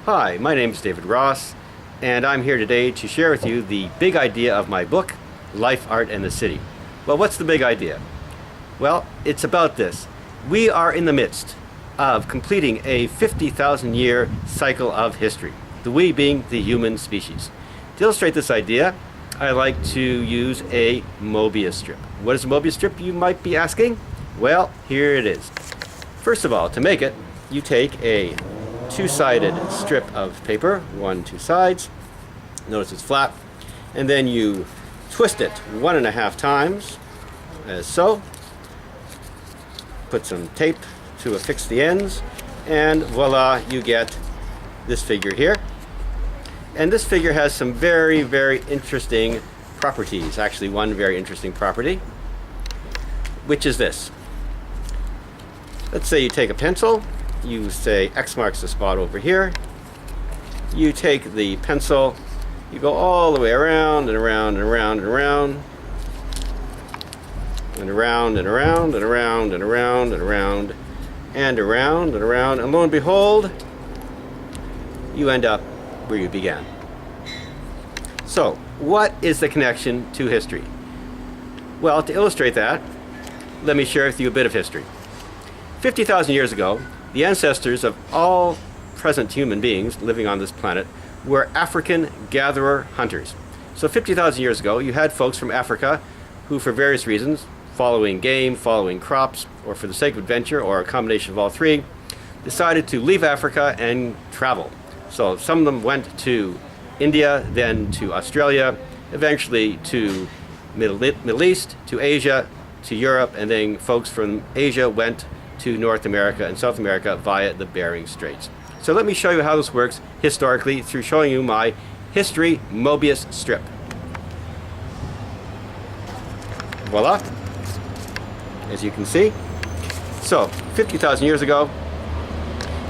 Hi, my name is David Ross, and I'm here today to share with you the big idea of my book, Life, Art, and the City. Well, what's the big idea? Well, it's about this. We are in the midst of completing a 50,000 year cycle of history, the we being the human species. To illustrate this idea, I like to use a Mobius strip. What is a Mobius strip, you might be asking? Well, here it is. First of all, to make it, you take a two-sided strip of paper, two sides. Notice it's flat. And then you twist it 1.5 times, as so. Put some tape to affix the ends, and voila, you get this figure here. And this figure has some very, very interesting properties. Actually, one very interesting property, which is this. Let's say you take a pencil, you say X marks the spot over here. You take the pencil, you go all the way around and around and around and around and around and around and around and around and around and around and around, and lo and behold, you end up where you began. So, what is the connection to history? Well, to illustrate that, let me share with you a bit of history. 50,000 years ago, the ancestors of all present human beings living on this planet were African gatherer-hunters. So 50,000 years ago, you had folks from Africa who, for various reasons, following game, following crops, or for the sake of adventure, or a combination of all three, decided to leave Africa and travel. So some of them went to India, then to Australia, eventually to Middle East, to Asia, to Europe, and then folks from Asia went to North America and South America via the Bering Straits. So let me show you how this works historically through showing you my history Mobius strip. Voila, as you can see. So 50,000 years ago,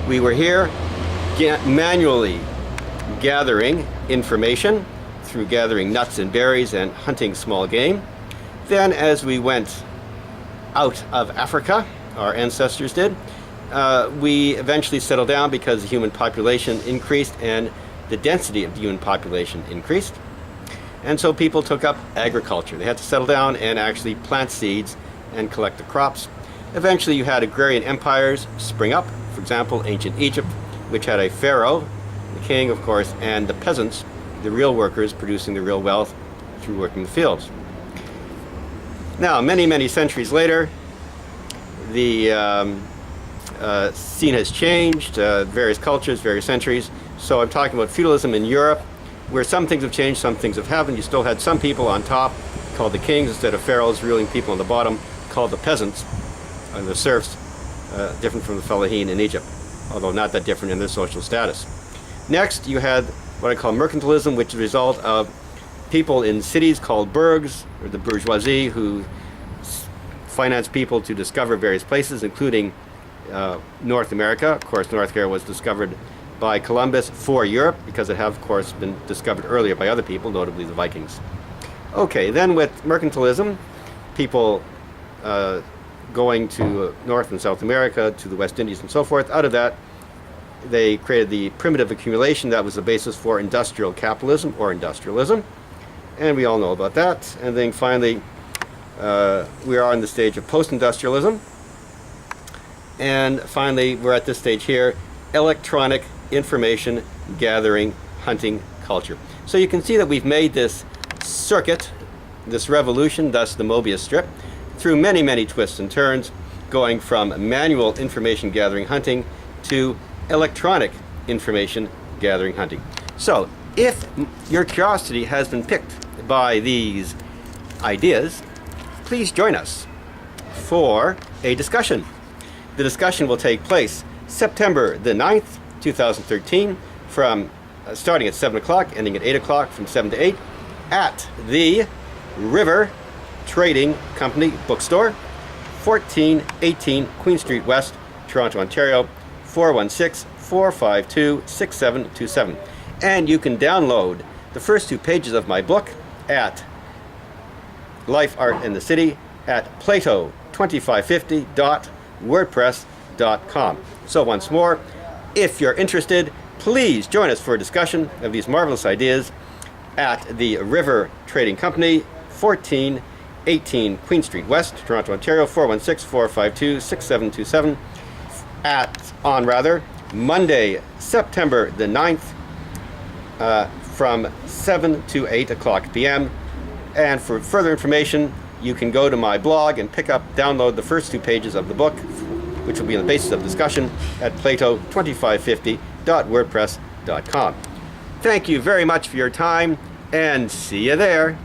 we were here manually gathering information through gathering nuts and berries and hunting small game. Then as we went out of Africa, our ancestors did, we eventually settled down because the human population increased and the density of the human population increased. And so people took up agriculture. They had to settle down and actually plant seeds and collect the crops. Eventually you had agrarian empires spring up. For example, ancient Egypt, which had a pharaoh, the king of course, and the peasants, the real workers producing the real wealth through working the fields. Now, many, many centuries later, the scene has changed, various cultures, various centuries. So I'm talking about feudalism in Europe, where some things have changed, some things have happened. You still had some people on top, called the kings, instead of pharaohs ruling people on the bottom, called the peasants, and the serfs, different from the fellaheen in Egypt, although not that different in their social status. Next, you had what I call mercantilism, which is a result of people in cities called burghs, or the bourgeoisie, who finance people to discover various places, including North America. Of course, North America was discovered by Columbus for Europe, because it had, of course, been discovered earlier by other people, notably the Vikings. Okay, then with mercantilism, people going to North and South America, to the West Indies and so forth. Out of that, they created the primitive accumulation that was the basis for industrial capitalism, or industrialism. And we all know about that. And then finally, we are in the stage of post-industrialism. And finally, we're at this stage here, electronic information gathering, hunting culture. So you can see that we've made this circuit, this revolution, thus the Mobius strip, through many, many twists and turns, going from manual information gathering hunting to electronic information gathering hunting. So if your curiosity has been piqued by these ideas, please join us for a discussion. The discussion will take place September the 9th, 2013, from starting at 7 o'clock, ending at 8 o'clock, from 7 to 8, at the River Trading Company Bookstore, 1418 Queen Street West, Toronto, Ontario, 416-452-6727. And you can download the first 2 pages of my book at Life, Art, and the City at plato2550.wordpress.com. So once more, if you're interested, Please join us for a discussion of these marvelous ideas at the River Trading Company, 1418 Queen Street West, Toronto, Ontario, 416-452-6727, on Monday, September the 9th, from 7 to 8 o'clock p.m. And for further information, you can go to my blog and download the first 2 pages of the book, which will be the basis of discussion, at plato2550.wordpress.com. Thank you very much for your time, and see you there.